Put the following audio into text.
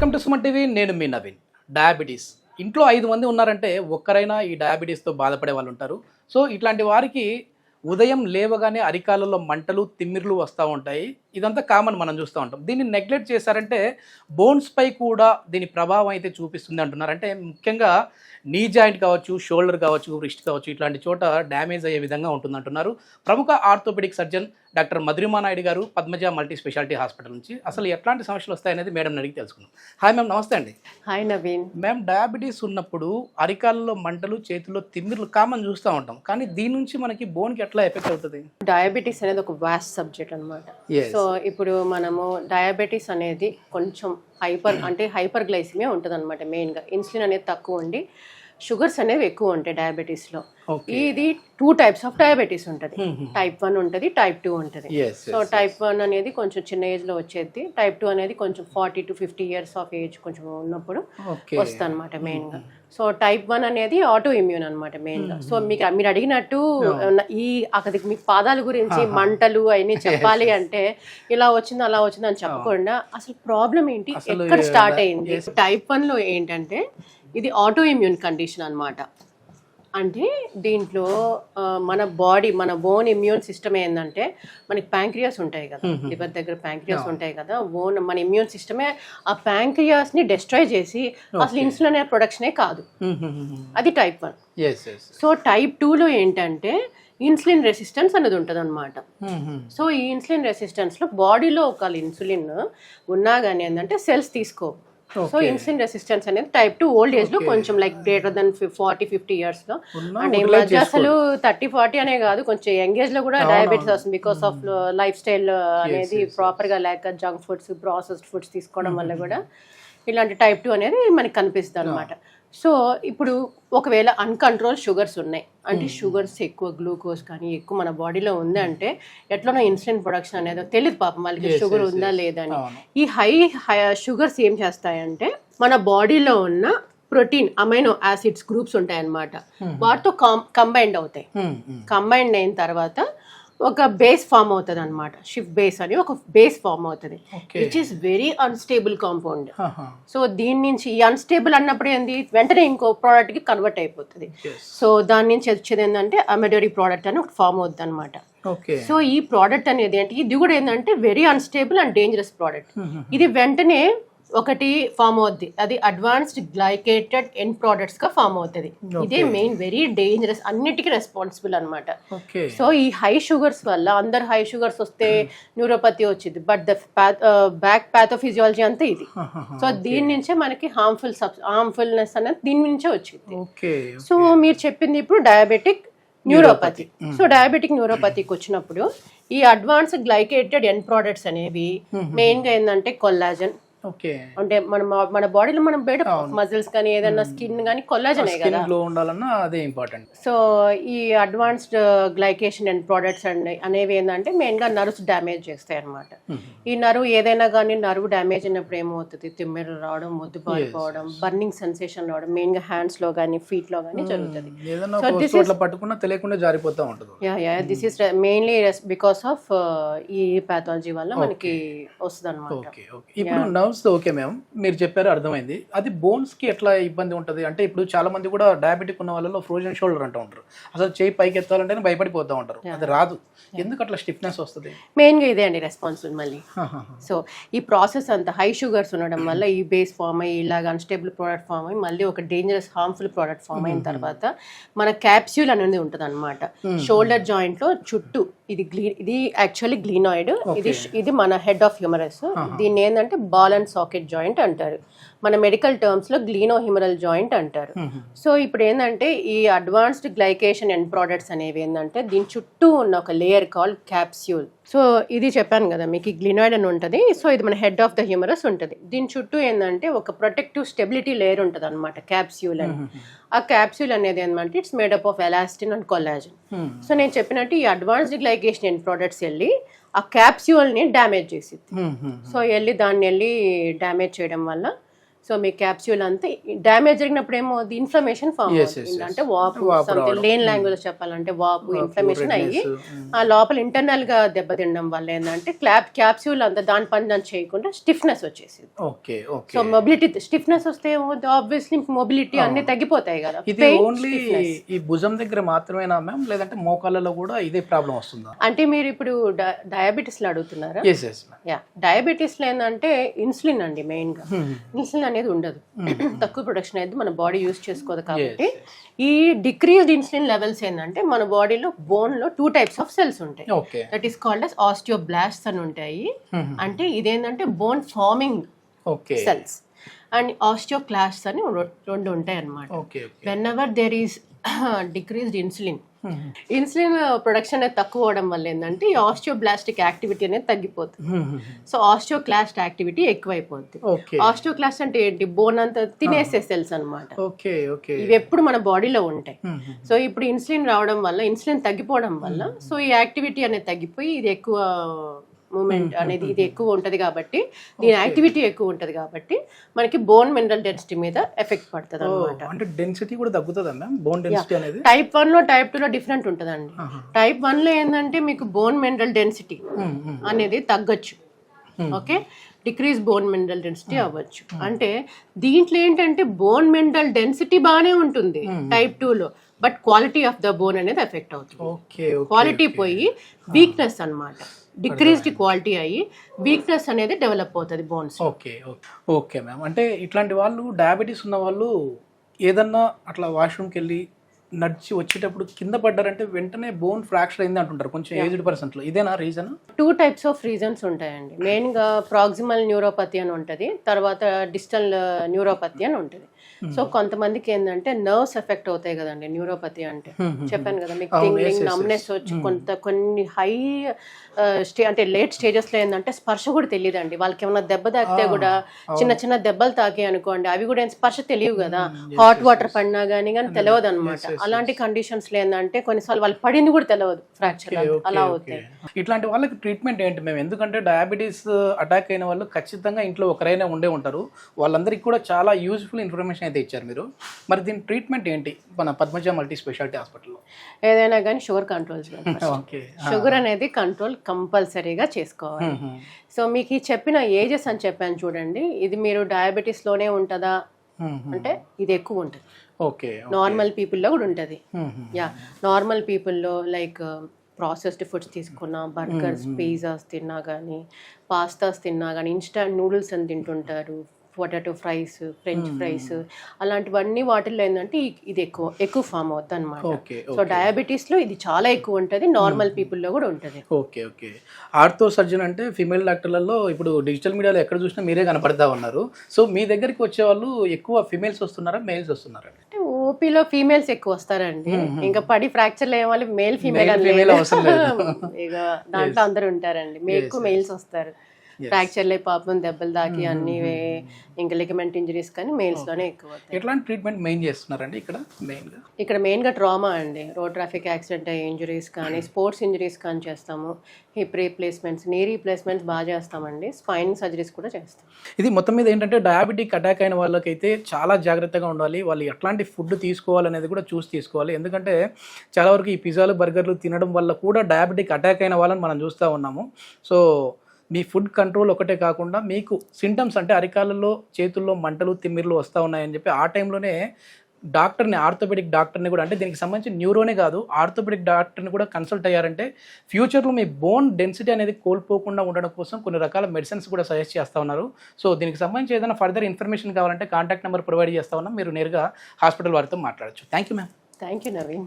Welcome to Suman TV. నేను మీ Naveen. Diabetes ఇంట్లో 5 మంది ఉన్నారంటే ఒక్కరైనా ఈ డయాబెటీస్తో బాధపడే వాళ్ళు ఉంటారు. సో ఇట్లాంటి వారికి ఉదయం లేవగానే అరికాలలో మంటలు తిమ్మిర్లు వస్తూ ఉంటాయి. ఇదంతా కామన్, మనం చూస్తూ ఉంటాం. దీన్ని నెగ్లెక్ట్ చేశారంటే బోన్స్పై కూడా దీని ప్రభావం అయితే చూపిస్తుంది అంటున్నారు. అంటే ముఖ్యంగా నీ జాయింట్ కావచ్చు, షోల్డర్ కావచ్చు, రిస్ట్ కావచ్చు, ఇట్లాంటి చోట డ్యామేజ్ అయ్యే విధంగా ఉంటుంది అంటున్నారు ప్రముఖ orthopaedic surgeon doctor Madhurima Naidu గారు, పద్మజ మల్టీ స్పెషాలిటీ హాస్పిటల్ నుంచి. అసలు ఎట్లాంటి సమస్యలు వస్తాయనేది మేడం అడిగి తెలుసుకుందాం. హాయ్ మ్యామ్, నమస్తే అండి. హాయ్ నవీన్. మ్యామ్, డయాబెటీస్ ఉన్నప్పుడు అరికాలలో మంటలు, చేతుల్లో తిమ్మిర్లు కామన్ చూస్తూ ఉంటాం, కానీ దీని నుంచి మనకి బోన్కి ఎట్లా ఎఫెక్ట్ అవుతుంది? డయాబెటీస్ అనేది ఒక వాస్ట్ సబ్జెక్ట్ అనమాట. సో ఇప్పుడు మనము డయాబెటీస్ అనేది కొంచెం హైపర్ గ్లైసిమియా ఉంటుంది అనమాట. మెయిన్గా ఇన్సులిన్ అనేది తక్కువ ఉండి షుగర్స్ అనేవి ఎక్కువ ఉంటాయి డయాబెటీస్లో. ఇది 2 types ఆఫ్ డయాబెటీస్ ఉంటుంది. టైప్ 1 ఉంటుంది, టైప్ 2 ఉంటుంది. సో టైప్ 1 అనేది కొంచెం చిన్న ఏజ్లో వచ్చేది. టైప్ 2 అనేది కొంచెం 40 to 50 years ఆఫ్ ఏజ్ కొంచెం ఉన్నప్పుడు వస్తుంది అనమాట మెయిన్గా. సో టైప్ 1 అనేది ఆటో ఇమ్యూన్ అనమాట మెయిన్గా. సో మీరు అడిగినట్టు అక్కడికి మీకు పాదాల గురించి మంటలు అవన్నీ చెప్పాలి అంటే ఇలా వచ్చింది అలా వచ్చింది అని చెప్పకుండా అసలు ప్రాబ్లం ఏంటి, ఎక్కడ స్టార్ట్ అయింది. టైప్ 1లో ఏంటంటే ఇది ఆటో ఇమ్యూన్ కండిషన్ అనమాట. అంటే దీంట్లో మన బోన్ ఇమ్యూన్ సిస్టమ్ ఏంటంటే మనకి ప్యాంక్రియాస్ ఉంటాయి కదా, లివర్ దగ్గర ప్యాంక్రియాస్ ఉంటాయి కదా, మన ఇమ్యూన్ సిస్టమే ఆ ప్యాంక్రియాస్ ని డిస్ట్రాయ్ చేసి అసలు ఇన్సులిన్ అనే ప్రొడక్షనే కాదు. అది టైప్ 1. సో టైప్ 2లో ఏంటంటే ఇన్సులిన్ రెసిస్టెన్స్ అనేది ఉంటుంది అనమాట. సో ఈ ఇన్సులిన్ రెసిస్టెన్స్ లో బాడీలో ఒక ఇన్సులిన్ ఉన్నా కానీ ఏంటంటే సెల్స్ తీసుకో. సో ఇన్సులిన్ రెసిస్టెన్స్ అనేది టైప్ 2 ఓల్డ్ ఏజ్ లో కొంచెం లైక్ గ్రేటర్ దెన్ 40-50 years లో, అంటే ఈ మధ్య అసలు 30-40 అనే కాదు, కొంచెం యంగ్ ఏజ్ లో కూడా డయాబెటీస్ వస్తుంది. బికాస్ ఆఫ్ లైఫ్ స్టైల్ అనేది ప్రాపర్ గా లేక జంక్ ఫుడ్స్, ప్రాసెస్డ్ ఫుడ్స్ తీసుకోవడం వల్ల కూడా ఇలాంటి టైప్ 2 అనేది మనకి కనిపిస్తుంది అనమాట. సో ఇప్పుడు ఒకవేళ అన్కంట్రోల్ షుగర్స్ ఉన్నాయి అంటే షుగర్స్ ఎక్కువ, గ్లూకోజ్ కానీ ఎక్కువ మన బాడీలో ఉంది అంటే ఎట్లనో ఇన్సులిన్ ప్రొడక్షన్ అనేది తెలియదు పాపం వాళ్ళకి షుగర్ ఉందా లేదా అని. ఈ హై షుగర్స్ ఏం చేస్తాయంటే మన బాడీలో ఉన్న ప్రోటీన్, అమైనో యాసిడ్స్ గ్రూప్స్ ఉంటాయన్నమాట, వాటితో కంబైండ్ అవుతాయి. కంబైండ్ అయిన తర్వాత ఒక బేస్ ఫామ్ అవుతుంది అనమాట. షిఫ్ట్ బేస్ అని ఒక బేస్ ఫామ్ అవుతుంది, which is very unstable compound. So దీని నుంచి ఈ అన్స్టేబుల్ అన్నప్పుడు ఏంది, వెంటనే ఇంకో ప్రోడక్ట్ కి కన్వర్ట్ అయిపోతుంది. సో దాని నుంచి వచ్చేది ఏంటంటే అమెడరీ ప్రోడక్ట్ అని ఒక ఫామ్ అవుతుంది అనమాట. సో ఈ ప్రోడక్ట్ అనేది ఏంటి, ఇది కూడా ఏంటంటే very unstable and dangerous product. ఇది వెంటనే ఒకటి ఫామ్ అవుద్ది, అది అడ్వాన్స్డ్ గ్లైకేటెడ్ ఎండ్ ప్రొడక్ట్స్ గా ఫామ్ అవుతుంది. ఇదే మెయిన్ వెరీ డేంజరస్, అన్నిటికీ రెస్పాన్సిబుల్ అనమాట. సో ఈ హై షుగర్స్ వల్ల అందరు హై షుగర్స్ వస్తే న్యూరోపతి వచ్చింది, బట్ ద బ్యాక్ ప్యాథోఫిజియాలజీ అంతా ఇది. సో దీని నుంచే మనకి హార్మ్ఫుల్నెస్ అనేది దీని నుంచే వచ్చింది. సో మీరు చెప్పింది ఇప్పుడు డయాబెటిక్ న్యూరోపతి. సో డయాబెటిక్ న్యూరోపతికి వచ్చినప్పుడు ఈ అడ్వాన్స్డ్ గ్లైకేటెడ్ ఎండ్ ప్రొడక్ట్స్ అనేవి మెయిన్ గా ఏంటంటే కొల్లాజన్. అంటే మన బాడీలో మనం బయట మజిల్స్ కానీ ఏదైనా స్కిన్ కానీ కొల్లాజన్ ఉండాలన్నా అదే ఇంపార్టెంట్. సో ఈ అడ్వాన్స్డ్ గ్లైకేషన్ అండ్ ప్రొడక్ట్స్ అనేవి ఏంటంటే మెయిన్ గా నర్వ్స్ డ్యామేజ్ చేస్తాయి అనమాట. ఈ నర్వ్ ఏదైనా కానీ నర్వ్ డ్యామేజ్ అయినప్పుడు ఏమవుతుంది, తిమ్మెర రావడం, మొద్దు పారిపోవడం, బర్నింగ్ సెన్సేషన్ రావడం, మెయిన్ గా హ్యాండ్స్ లో కానీ ఫీట్ లో కానీ జరుగుతుంది. సో దిస్ ఈస్ పట్టుకున్నా తెలియకుండా జారిపోతూ ఉంటుంది. This is mainly because of ఈ పాథాలజీ వల్ల మనకి వస్తుంది అనమాట. ఇప్పుడు ఓకే మ్యామ్, మీరు చెప్పారు, అర్థమైంది. అది బోన్స్ కి ఎట్లా ఇబ్బంది ఉంటుంది అంటే ఇప్పుడు చాలా మంది కూడా డయాబెటిక్ ఉన్న వాళ్ళలో ఫ్రోజన్ షోల్డర్ అంటూ ఉంటారు. అసలు చేయి పైకి ఎత్తాలంటే భయపడిపోతూ ఉంటారు, అది రాదు. ఎందుకు అట్లా స్టిఫ్నెస్ వస్తుంది? మెయిన్ గా ఇదే అండి రెస్పాన్సిబుల్ మళ్ళీ. సో ఈ ప్రాసెస్ అంతా హై షుగర్స్ ఉండడం వల్ల ఈ బేస్ ఫామ్ అయ్యి ఇలాగ అన్స్టేబుల్ ప్రోడక్ట్ ఫామ్ అయ్యి మళ్ళీ ఒక డేంజరస్ హార్మ్ఫుల్ ప్రోడక్ట్ ఫామ్ అయిన తర్వాత మన క్యాప్స్యూల్ అనేది ఉంటుంది అనమాట షోల్డర్ జాయింట్ లో చుట్టూ. ఇది యాక్చువల్లీ గ్లీనాయిడ్. ఇది మన హెడ్ ఆఫ్ హ్యూమరస్. దీన్ని ఏంటంటే బాల్ అండ్ సాకెట్ జాయింట్ అంటారు. మన మెడికల్ టర్మ్స్ లో గ్లీనోహిమరల్ జాయింట్ అంటారు. సో ఇప్పుడు ఏంటంటే ఈ అడ్వాన్స్డ్ గ్లైకేషన్ ఎండ్ ప్రొడక్ట్స్ అనేవి ఏంటంటే దీని చుట్టూ ఉన్న ఒక లేయర్ కాల్డ్ క్యాప్స్యూల్. సో ఇది చెప్పాను కదా మీకు, గ్లినాయిడ్ అని ఉంటుంది. సో ఇది మన హెడ్ ఆఫ్ ద హ్యూమరస్ ఉంటుంది. దీని చుట్టూ ఏంటంటే ఒక ప్రొటెక్టివ్ స్టెబిలిటీ లేయర్ ఉంటుంది అనమాట, క్యాప్స్యూల్ అని. ఆ క్యాప్స్యూల్ అనేది ఏంటంటే it's made up of elastin and collagen. So నేను చెప్పినట్టు ఈ అడ్వాన్స్డ్ గ్లైకేషన్ ఎండ్ ప్రొడక్ట్స్ వెళ్ళి ఆ క్యాప్స్యూల్ ని డ్యామేజ్ చేసింది. సో దాన్ని డ్యామేజ్ చేయడం వల్ల సో మీ క్యాప్స్యూల్ అంతా డ్యామేజ్ జరిగినప్పుడు ఏమో ఇన్ఫ్లమేషన్ ఫామ్ అవుతుంది, అంటే వాపు లేని లాంగ్వేజ్ చెప్పాలంటే వాపు ఇన్ఫ్లమేషన్ అయ్యి ఆ లోపల ఇంటర్నల్ గా దెబ్బతినడం వల్ల ఏంటంటే క్యాప్స్యూల్ అంతా దాని పని దాన్ని చేయకుండా స్టిఫ్నెస్ వచ్చేసింది. సో మొబిలిటీ స్టిఫ్నెస్ వస్తే ఆబ్వియస్లీ మొబిలిటీ అన్ని తగ్గిపోతాయి కదా. ఇది ఓన్లీ ఈ భుజం దగ్గర మాత్రమేనా మ్యామ్, లేదంటే మోకాళ్ళలో కూడా ఇదే ప్రాబ్లం వస్తుందా? అంటే మీరు ఇప్పుడు డయాబెటీస్ లో అడుగుతున్నారా? యా, డయాబెటీస్ లో ఏంటంటే ఇన్సులిన్ అండి మెయిన్ గా. ఇన్సులిన్ అనేది ఉండదు, తక్కువ ప్రొడక్షన్ అయితే మన బాడీ యూజ్ చేసుకోదు. కాబట్టి ఈ డిక్రీజ్డ్ ఇన్సులిన్ లెవెల్స్ ఏంటంటే మన బాడీలో బోన్ లో 2 types ఆఫ్ సెల్స్ ఉంటాయి. That is called as osteoblasts అని ఉంటాయి. అంటే ఇదేంటంటే bone forming cells and osteoclasts అని 2 ఉంటాయి అన్నమాట. Whenever there is decreased insulin production అనేది తక్కువ అవడం వల్ల ఏంటంటే ఈ ఆస్టియోబ్లాస్టిక్ యాక్టివిటీ అనేది తగ్గిపోతుంది. సో ఆస్టియోక్లాస్ట్ యాక్టివిటీ ఎక్కువైపోతుంది. ఆస్టియోక్లాస్ట్ అంటే ఏంటి? బోన్ అంతా తినేసే సెల్స్ అనమాట. ఇవి ఎప్పుడు మన బాడీలో ఉంటాయి. సో ఇప్పుడు ఇన్సులిన్ రావడం వల్ల, ఇన్సులిన్ తగ్గిపోవడం వల్ల సో ఈ యాక్టివిటీ అనేది తగ్గిపోయి ఇది ఎక్కువ మూమెంట్ అనేది ఇది ఎక్కువ ఉంటది కాబట్టి, దీని యాక్టివిటీ ఎక్కువ ఉంటది కాబట్టి మనకి బోన్ మినరల్ డెన్సిటీ మీద ఎఫెక్ట్ పడుతుంది అనమాట. అంటే డెన్సిటీ కూడా తగ్గుతుందా మ్యామ్ బోన్ డెన్సిటీ అనేది? టైప్ 1 లో టైప్ 2 లో డిఫరెంట్ ఉంటదండి. టైప్ 1 లో ఏంటంటే మీకు బోన్ మినరల్ డెన్సిటీ అనేది తగ్గొచ్చు. Okay, decrease bone mineral density అవ్వచ్చు. అంటే దీంట్లో ఏంటంటే బోన్ మినరల్ డెన్సిటీ బాగానే ఉంటుంది టైప్ 2 లో, but quality of the bone అనేది ఎఫెక్ట్ అవుతుంది. క్వాలిటీ పోయి వీక్నెస్ అన్నమాట, డిక్రీజ్డ్ క్వాలిటీ అయ్యి వీక్నెస్ అనేది డెవలప్ అవుతుంది బోన్స్. Okay ma'am. అంటే ఇట్లాంటి వాళ్ళు డయాబెటీస్ ఉన్న వాళ్ళు ఏదన్నా అట్లా వాష్రూమ్కి వెళ్ళి నడిచి వచ్చేటప్పుడు కింద పడ్డారంటే వెంటనే బోన్ ఫ్రాక్చర్ అయింది అంటుంటారు కొంచెం ఏజ్డ్ పర్సన్స్ లో. ఇదేనా రీజన్? 2 types ఆఫ్ రీజన్స్ ఉంటాయండి. మెయిన్ గా ప్రాక్సిమల్ న్యూరోపతి అని ఉంటుంది, తర్వాత డిస్టల్ న్యూరోపతి అని ఉంటుంది. సో కొంతమందికి ఏంటంటే నర్వ్స్ ఎఫెక్ట్ అవుతాయి కదండి న్యూరోపతి అంటే. చెప్పాను కదా మీకు టింగ్లింగ్, నమ్నెస్ వచ్చి కొన్ని హై అంటే లేట్ స్టేజెస్ లో ఏంటంటే స్పర్శ కూడా తెలియదండి వాళ్ళకి. ఏమైనా దెబ్బ తాకితే కూడా చిన్న దెబ్బలు తాకి అనుకోండి, అవి కూడా స్పర్శ తెలియవు కదా. హాట్ వాటర్ పడినా కానీ తెలియదు అనమాట. అలాంటి కండిషన్స్ లో ఏంటంటే కొన్నిసార్లు వాళ్ళు పడింది కూడా తెలియదు, ఫ్రాక్చర్ అలా అవుతాయి. ఇట్లాంటి వాళ్ళకి ట్రీట్మెంట్ ఏంటి మేము? ఎందుకంటే డయాబెటీస్ అటాక్ అయిన వాళ్ళు ఖచ్చితంగా ఇంట్లో ఒకరైనా ఉండే ఉంటారు. వాళ్ళందరికీ కూడా చాలా యూజ్ఫుల్ ఇన్ఫర్మేషన్ అయితే ఇచ్చారు మీరు. మరి దీని ట్రీట్మెంట్ ఏంటి మన పద్మజ మల్టీ స్పెషాలిటీ హాస్పిటల్లో? ఏదైనా కానీ షుగర్ కంట్రోల్ చేయాలి. షుగర్ అనేది కంట్రోల్ కంపల్సరీగా చేసుకోవాలి. సో మీకు ఈ చెప్పిన ఏజెస్ అని చెప్పాను చూడండి, ఇది మీరు డయాబెటీస్ లోనే ఉంటుందా అంటే ఇది ఎక్కువ ఉంటుంది. నార్మల్ పీపుల్లో కూడా ఉంటుంది. యా, నార్మల్ పీపుల్లో లైక్ ప్రాసెస్డ్ ఫుడ్స్ తీసుకున్నా, బర్గర్స్, పిజ్జాస్ తిన్నా కానీ, పాస్తాస్ తిన్నా కానీ, ఇన్స్టాంట్ నూడిల్స్ అని తింటుంటారు, పొటాటో ఫ్రైస్, ఫ్రెంచ్ ఫ్రైస్, అలాంటివన్నీ వాటిల్లో ఏంటంటే ఇది ఎక్కువ ఫామ్ అవుతుంది అనమాట. సో డయాబెటీస్ లో ఇది చాలా ఎక్కువ ఉంటుంది, నార్మల్ పీపుల్లో కూడా ఉంటుంది. ఓకే. ఆర్థో సర్జన్ అంటే ఫిమేల్ డాక్టర్లలో ఇప్పుడు డిజిటల్ మీడియాలో ఎక్కడ చూసినా మీరే కనపడతా ఉన్నారు. సో మీ దగ్గరికి వచ్చే వాళ్ళు ఎక్కువ ఫిమేల్స్ వస్తున్నారా, మేల్స్ వస్తున్నారా? అంటే ఓపీలో ఫీమేల్స్ ఎక్కువ వస్తారండి. ఇంకా పడి ఫ్రాక్చర్ లేని వాళ్ళు మేల్ ఫీమేల్ ఇక దాంట్లో అందరూ ఉంటారండి. ఎక్కువ మెయిల్స్ వస్తారు. ఫ్రాక్చర్లే పాపం దెబ్బలు దాకి అన్ని ఇంకా లిగమెంట్ ఇంజరీస్ కానీ మేల్స్ లోనే ఎక్కువ. ఎట్లాంటి ట్రీట్మెంట్ మెయిన్ చేస్తున్నారండి ఇక్కడ మెయిన్ గా ట్రామా అండి, రోడ్ ట్రాఫిక్ యాక్సిడెంట్ ఇంజరీస్ కానీ, స్పోర్ట్స్ ఇంజరీస్ కానీ చేస్తాము. హిప్ రీప్లేస్మెంట్స్, నీ రీప్లేస్మెంట్స్ బాగా చేస్తామండి. స్పైన్ సర్జరీస్ కూడా చేస్తాం. ఇది మొత్తం మీద ఏంటంటే డయాబెటిక్ అటాక్ అయిన వాళ్ళకైతే చాలా జాగ్రత్తగా ఉండాలి. వాళ్ళు ఎట్లాంటి ఫుడ్ తీసుకోవాలనేది కూడా చూసి తీసుకోవాలి. ఎందుకంటే చాలా వరకు ఈ పిజ్జాలు, బర్గర్లు తినడం వల్ల కూడా డయాబెటిక్ అటాక్ అయిన వాళ్ళని మనం చూస్తూ ఉన్నాము. సో మీ ఫుడ్ కంట్రోల్ ఒకటే కాకుండా మీకు సింటమ్స్ అంటే అరికాళ్ళలో, చేతుల్లో మంటలు, తిమ్మిర్లు వస్తూ ఉన్నాయని చెప్పి ఆ టైంలోనే డాక్టర్ని, ఆర్థోపెడిక్ డాక్టర్ని కూడా, అంటే దీనికి సంబంధించి న్యూరోనే కాదు ఆర్థోపెడిక్ డాక్టర్ని కూడా కన్సల్ట్ అయ్యారంటే ఫ్యూచర్లో మీ బోన్ డెన్సిటీ అనేది కోల్పోకుండా ఉండడం కోసం కొన్ని రకాల మెడిసిన్స్ కూడా సజెస్ట్ చేస్తూ ఉన్నారు. సో దీనికి సంబంధించి ఏదైనా ఫర్దర్ ఇన్ఫర్మేషన్ కావాలంటే కాంటాక్ట్ నెంబర్ ప్రొవైడ్ చేస్తూ ఉన్నాం, మీరు నేరుగా హాస్పిటల్ వారితో మాట్లాడచ్చు. Thank you ma'am. Thank you Naveen.